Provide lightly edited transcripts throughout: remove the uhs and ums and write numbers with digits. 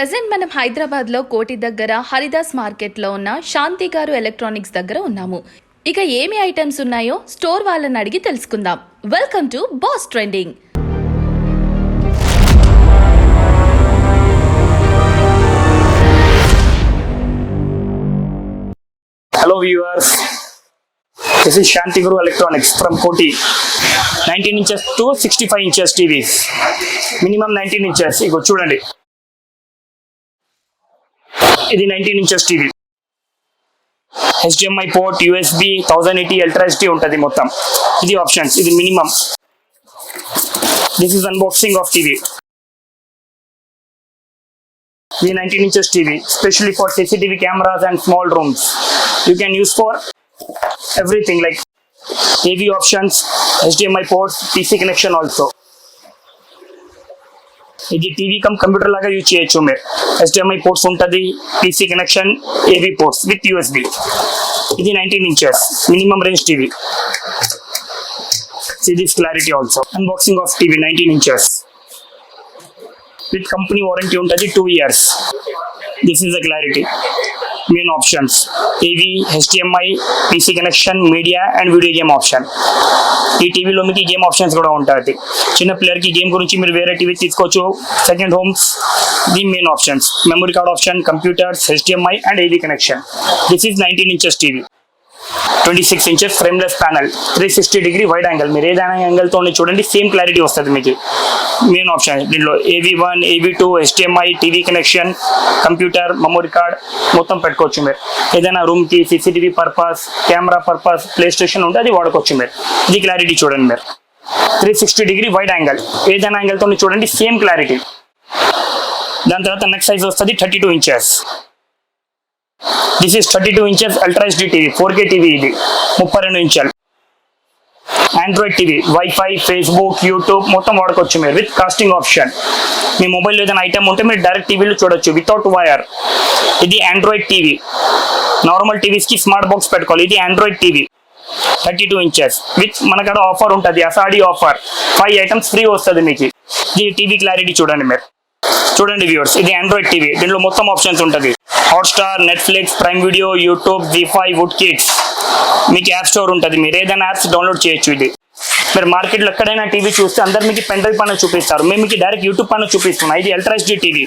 Present మనం హైదరాబాద్ లో కోటి దగ్గర హరిదాస్ మార్కెట్ లో ఉన్న శాంతి గారు ఎలక్ట్రానిక్స్ దగ్గర ఉన్నాము. ఇక ఏమి ఐటమ్స్ ఉన్నాయో స్టోర్ వాళ్ళని అడిగి తెలుసుకుందాం. Welcome to boss trending. Hello viewers, this is Shanti Guru Electronics from Koti. 19 inches to 65 inches TVs. Minimum 19 inches. ఇగో చూడండి, ఇది 19 inches TV. HDMI port, USB, 1080 Ultra HD ఉంటుంది మొత్తం. ఇది ఆప్షన్స్, ఇది minimum. This is unboxing of TV. The 19 inches TV, especially for CCTV cameras and small rooms. You can use for everything like AV options, HDMI ports, PC connection also. ఇది TV come computer లాగా use చేయొచ్చు మీరు. HDMI ports ఉంటుంది, PC connection, AV ports with USB. ఇది 19 inches minimum range TV. See this clarity also. Unboxing of TV 19 inches. With company warranty ఉంటుంది 2 years. This is the clarity. Main options AV, HDMI, PC connection, media and video game option. ఈ టీవీలో మీకు game options కూడా ఉంటుంది. చిన్న ప్లేయర్కి game గురించి మీరు వేరే టీవీ తీసుకోవచ్చు. Second homes, the main options memory card option, computers, HDMI and AV connection. This is 19 inches TV. 26 inches frameless panel, 360 degree wide angle. మీరు ఏదైనా యాంగిల్తో చూడండి సేమ్ క్లారిటీ వస్తుంది మీకు. మెయిన్ ఆప్షన్ దీనిలో AV1, AV2, HDMI, TV connection, computer, memory card మొత్తం పెట్టుకోవచ్చు మీరు. ఏదైనా రూమ్కి CCTV purpose, camera purpose, play station ఉంటే అది వాడుకోవచ్చు మీరు. ఇది క్లారిటీ చూడండి మీరు. 360 degree వైడ్ యాంగిల్, ఏదైనా యాంగిల్తో చూడండి సేమ్ క్లారిటీ. దాని తర్వాత నెక్స్ట్ సైజ్ వస్తుంది 32 inches. This is 32 inches ultra HD TV, 4K TV. ఇది 32 inches Android TV, wifi, Facebook, YouTube మొత్తం వాడుకోవచ్చు మీరు విత్ కాస్టింగ్ ఆప్షన్. మీ మొబైల్లో ఏదైనా ఐటమ్ ఉంటే మీరు డైరెక్ట్ టీవీలో చూడొచ్చు వితౌట్ వైర్. ఇది ఆండ్రాయిడ్ టీవీ. నార్మల్ టీవీస్కి స్మార్ట్ బాక్స్ పెట్టుకోవాలి. ఇది ఆండ్రాయిడ్ టీవీ 32 inches విత్ మనకాడ ఆఫర్ ఉంటుంది, అసాడి ఆఫర్. 5 items ఫ్రీ వస్తుంది మీకు. ఇది టీవీ క్లారిటీ చూడండి మీరు. చూడండి వ్యూవర్స్, ఇది ఆండ్రాయిడ్ టీవీ. దీంట్లో మొత్తం ఆప్షన్స్ ఉంటుంది. Hotstar, Netflix, Prime Video, YouTube, Wi-Fi, Voot Kids. మీకు యాప్ స్టోర్ ఉంటుంది, మీరు ఏదైనా యాప్స్ డౌన్లోడ్ చేయొచ్చు. ఇది మీరు మార్కెట్లో ఎక్కడైనా టీవీ చూస్తే అందరు మీకు పెన్ డ్రైవ్ పైన చూపిస్తారు, మేము మీకు డైరెక్ట్ యూట్యూబ్ పైన చూపిస్తున్నాం. ఇది అల్ట్రా HD టీవీ.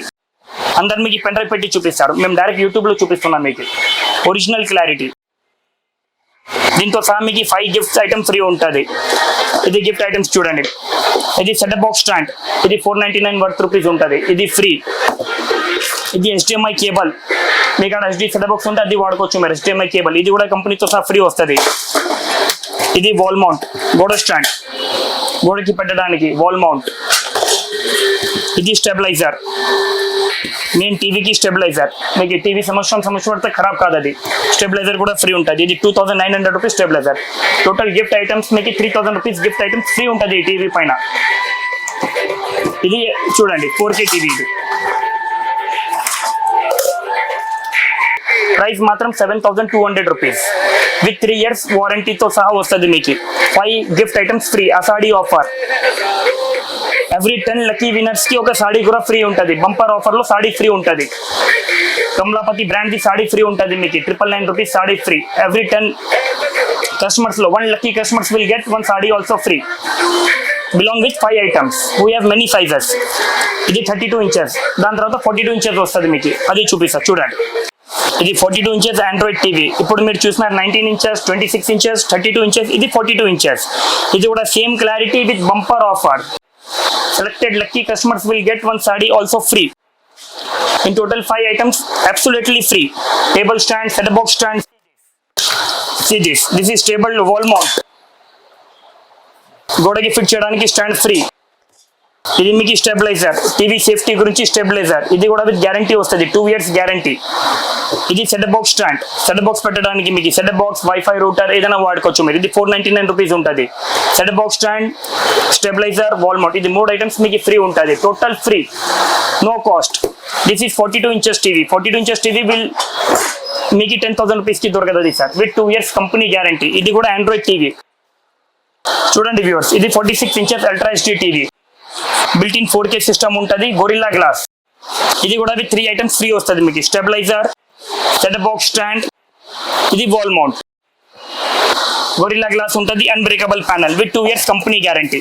అందరు మీకు పెన్ డ్రైవ్ పెట్టి చూపిస్తారు, మేము డైరెక్ట్ యూట్యూబ్లో చూపిస్తున్నాం మీకు. Original clarity. దీంతో సహా మీకు 5 గిఫ్ట్స్ ఐటమ్స్ ఫ్రీ ఉంటుంది. ఇది గిఫ్ట్ ఐటమ్స్ చూడండి. ఇది సెటప్ బాక్స్ స్టాండ్, ఇది 499 వర్త్ రూపీస్ ఉంటుంది, ఇది ఫ్రీ. ఇది HDMI కేబుల్, మీకు అక్కడ HD సెటప్ బాక్స్ ఉంటే అది వాడుకోవచ్చు మీరు. HDMI కేబుల్ ఇది కూడా కంపెనీతో సహా ఫ్రీ వస్తుంది. ఇది వాల్ మౌంట్ గోడ స్టాండ్, గోడకి పెట్టడానికి వాల్ మౌంట్. ఇది స్టెబిలైజర్, మెయిన్ టీవీకి స్టెబిలైజర్. మీకు టీవీ సంవత్సరం పడితే ఖరాబ్ కాదు, అది స్టెబిలైజర్ కూడా ఫ్రీ ఉంటుంది. ఇది 2900 rupees stabiliser. Total gift items మీకు 3000 రూపీస్ గిఫ్ట్ ఐటమ్స్ ఫ్రీ ఉంటుంది ఈ టీవీ పైన. ఇది చూడండి 4K టీవీ. ఇది ప్రైస్ మాత్రం 7200 రూపీస్ విత్ 3 years వారంటీతో సహా వస్తుంది మీకు. 5 గిఫ్ట్ ఐటమ్స్ ఫ్రీ, అసాడి ఆఫర్. ఎవ్రీ 10 లక్కీ విన్నర్స్ కి ఒక సాడీ కూడా ఫ్రీ ఉంటుంది. బంపర్ ఆఫర్ లో సాడీ ఫ్రీ ఉంటుంది. Kamlapati brand the saree free ఉంటుంది మీకు. 999 rupees saree free. Every 10 customers లో 1 lucky customers will get 1 saree also free. Belong with 5 items. We have many sizes. ఇది 32 inches. దాని తర్వాత 42 inches వస్తుంది మీకు, అది చూపిస్తా చూడండి. ఇది 42 inches ఆండ్రాయిడ్ టీవీ. ఇప్పుడు మీరు చూసినారు 19 inches, 26 inches, 32 inches, ఇది 42 inches. ఇది కూడా same clarity with bumper offer. Selected lucky customers will get 1 sari also free. In total 5 items absolutely free. Table stand, set box stand. See this. This is table wall mount. గోడకి fit చేయడానికి stand free. ఇది మీకు stabiliser, TV safety గురించి stabiliser. ఇది కూడా with guarantee వస్తుంది, 2 years guarantee. ఇది setup box stand, setup box పెట్టడానికి మీకు సెటప్ బాక్స్, వైఫై, రూటర్ ఏదైనా వాడుకోవచ్చు మీరు. ఇది 499 రూపీస్ ఉంటుంది. Setup box stand, stabiliser, wall mount, ఇది 3 items మీకు ఫ్రీ ఉంటుంది. Total free, no cost. This is 42 inches TV. 42 inches TV will మీకు 10,000 రూపీస్ కి దొరకదు sir, with 2 years company guarantee. ఇది కూడా ఆండ్రాయిడ్ టీవీ. చూడండి వ్యూవర్స్, ఇది 46 inches ultra HD TV. Built in 4K system ఉంటుంది, గొరిల్లా గ్లాస్. ఇది కూడా విత్ 3 ఐటమ్స్ ఫ్రీ వస్తుంది మీకు. స్టెబిలైజర్, సెట్ బాక్స్ స్టాండ్, ఇది వాల్ మౌంట్, గొరిల్లా గ్లాస్ ఉంటుంది, unbreakable panel with 2 years company guarantee.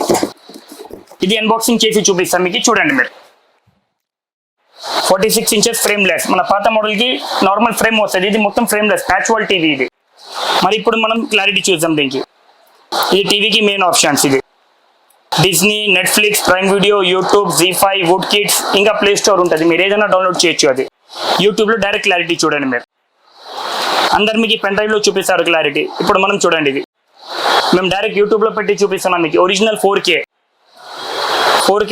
ఇది అన్బాక్సింగ్ చేసి చూపిస్తాం మీకు, చూడండి మీరు. 46 inches ఫ్రేమ్లెస్, మన పాత మోడల్ కి నార్మల్ ఫ్రేమ్ వస్తుంది, ఇది మొత్తం ఫ్రేమ్లెస్ ప్యాచ్ వాల్ టీవీ ఇది. మరి ఇప్పుడు మనం క్లారిటీ చూద్దాం దీనికి. ఇది టీవీకి మెయిన్ ఆప్షన్స్. ఇది Disney, Netflix, Prime Video, YouTube, Zee5, Voot kids, ఇంకా ప్లే స్టోర్ ఉంటుంది, మీరు ఏదైనా డౌన్లోడ్ చేయొచ్చు. అది యూట్యూబ్లో డైరెక్ట్ క్లారిటీ చూడండి మీరు. అందరు మీకు పెన్ డ్రైవ్లో చూపిస్తారు క్లారిటీ. ఇప్పుడు మనం చూడండి, ఇది మేము డైరెక్ట్ యూట్యూబ్లో పెట్టి చూపిస్తున్నాం మీకు. ఒరిజినల్ 4K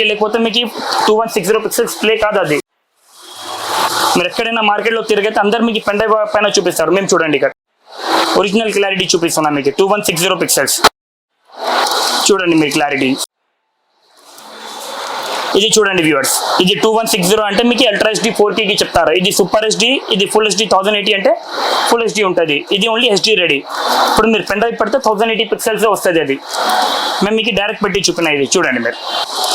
లేకపోతే మీకు 2160 పిక్సెల్స్ ప్లే కాదు అది. మీరు ఎక్కడైనా మార్కెట్లో తిరిగితే అందరు మీకు పెన్ డ్రైవ్ పైన చూపిస్తారు, మేము చూడండి ఇక్కడ ఒరిజినల్ క్లారిటీ చూపిస్తున్నాం మీకు. 2160 పిక్సెల్స్ చూడండి మీరు క్లారిటీ. ఇది చూడండి వ్యూవర్స్, ఇది 2160 అంటే మీకు అల్ట్రా హెచ్డి 4K కి చెప్తారు. ఇది సూపర్ హెచ్డి, ఇది ఫుల్ హెచ్డి 1080 అంటే ఫుల్ హెచ్డి ఉంటుంది. ఇది ఓన్లీ హెచ్డి రెడీ. ఇప్పుడు మీరు పెన్ డ్రైవ్ పెడితే 1080 పిక్సెల్స్ వస్తుంది. అది మేము మీకు డైరెక్ట్ పెట్టి చూపిన. ఇది చూడండి మీరు,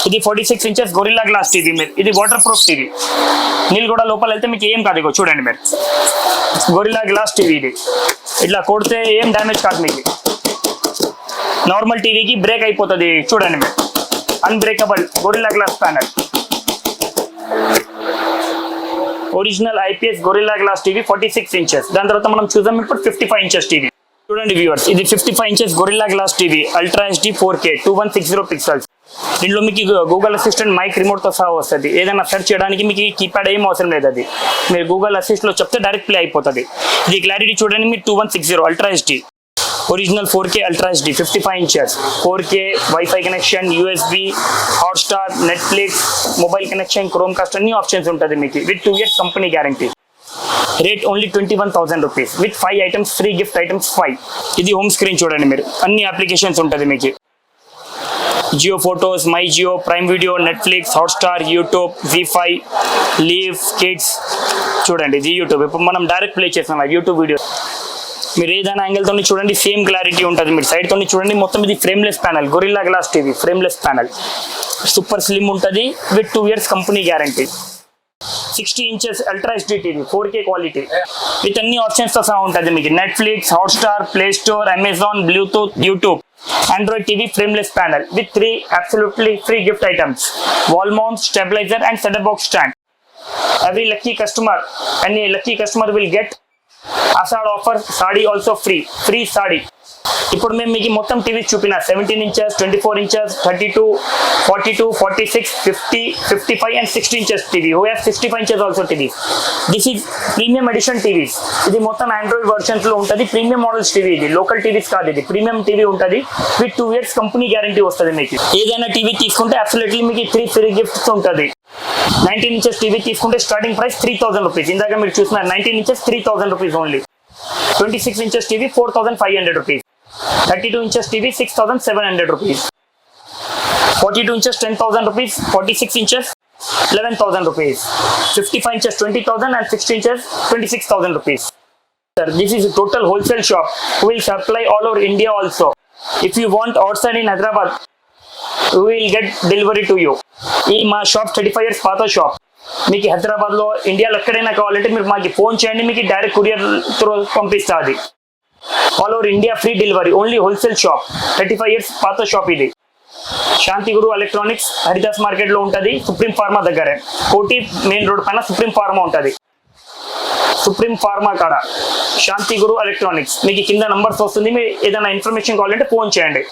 ఇది 46 inches గొరిల్లా గ్లాస్ టీవీ మీరు. ఇది వాటర్ ప్రూఫ్ టీవీ, నీళ్ళు కూడా లోపల వెళ్తే మీకు ఏం కాదు. చూడండి మీరు, గొరిల్లా గ్లాస్ టీవీ. ఇది ఇట్లా కొడితే ఏం డ్యామేజ్ కాదు మీకు. నార్మల్ టీవీకి బ్రేక్ అయిపోతుంది. చూడండి మీరు, unbreakable Gorilla Glass panel, original IPS Gorilla Glass TV 46 inches. దాని తర్వాత మనం చూద్దాం ఇప్పుడు 55 inches టీవీ. చూడండి వ్యూవర్స్, ఇది 55 inches Gorilla Glass TV, ultra HD 4K 2160 pixels. దీంట్లో మీకు గూగుల్ అసిస్టెంట్ మైక్ రిమోట్ తో సహా వస్తుంది. ఏదైనా సెర్చ్ చేయడానికి మీకు కీప్యాడ్ ఏం అవసరం లేదు. అది మీరు గూగుల్ అసిస్ట్ లో చెప్తే డైరెక్ట్ ప్లే అయిపోతుంది. ఇది క్లారిటీ చూడండి మీరు, 2160 ultra HD, original 4K ultra HD 55 inches, 4K wifi connection, USB, Hotstar, Netflix, mobile connection, chrome cost అన్ని ఆప్షన్స్ ఉంటుంది మీకు with 2 years company guarantee. Rate only 21,000 rupees with 5 items free, gift items 5. ఇది home screen చూడండి మీరు, అన్ని applications ఉంటుంది మీకు. Jio photos, my Jio, Prime Video, Netflix, Hotstar, YouTube, Zee5, Liv, kids. చూడండి ఇది యూట్యూబ్. ఇప్పుడు మనం డైరెక్ట్ ప్లే చేస్తున్నాం యూట్యూబ్ వీడియో. మీరు ఏదైనా యాంగిల్తో చూడండి సేమ్ క్లారిటీ ఉంటుంది. మీరు సైడ్తో చూడండి మొత్తం. ఇది frameless panel Gorilla Glass TV, frameless panel, super slim ఉంటుంది with 2 years company guarantee. 60 inches ultra HD TV 4K quality with అన్ని ఆప్షన్స్ తో సహా ఉంటుంది మీకు. Netflix, Hotstar, Play Store, Amazon, Bluetooth, YouTube, Android TV, frameless panel with 3 absolutely free gift items, wall mount, stabilizer and set box stand. Every lucky customer will get Asad offer sari also free sari. ఇప్పుడు మేము మీకు మొత్తం TV చూపిన 17 inches, 24 inches, 32, 42, 46, 50, 55 and 60 inches TV. We have 65 inches also TV. This is premium edition TVs. ఇది మొత్తం Android versions లో ఉంటుంది. Premium models TV, ఇది లోకల్ టీవీస్ కాదు. ఇది ప్రీమియం టీవీ ఉంటుంది విత్ 2 years కంపెనీ గ్యారంటీ వస్తుంది మీకు. ఏదైనా టీవీ తీసుకుంటే అబ్సల్యూట్లీ మీకు 3 free gifts ఉంటుంది. 19 inches టీవీ తీసుకుంటే స్టార్టింగ్ ప్రైస్ 3,000 రూపీస్. ఇందాక మీరు చూసిన 19 inches 3,000 rupees only. 26 inches TV 4,500 rupees. 32 inches TV 6,700 rupees, 42 inches 10,000 rupees, 46 inches 11,000 rupees, 55 inches 20,000 and 60 inches 26,000 rupees. Sir, this is a total wholesale shop. We will supply all over India also. If you want outside in Hyderabad, we will get delivery to you. ఈ మా shop 35 years పాత shop. మీకు హైదరాబాద్ లో ఇండియాలో ఎక్కడైనా కావాలంటే మీరు మాకు ఫోన్ చేయండి, మీకు డైరెక్ట్ కొరియర్ త్రూ పంపిస్తుంది. All over India free delivery. Only wholesale shop, 35 years పాత షాప్ ఇది. శాంతి గురు ఎలక్ట్రానిక్స్ హరిదాస్ మార్కెట్ లో ఉంటుంది, సుప్రీం ఫార్మా దగ్గరే. కోటి మెయిన్ రోడ్ పైన సుప్రీం ఫార్మా ఉంటుంది. సుప్రీం ఫార్మా కాడ శాంతి గురు ఎలక్ట్రానిక్స్. మీకు కింద నంబర్స్ వస్తుంది, మీరు ఏదైనా ఇన్ఫర్మేషన్ కావాలంటే ఫోన్ చేయండి.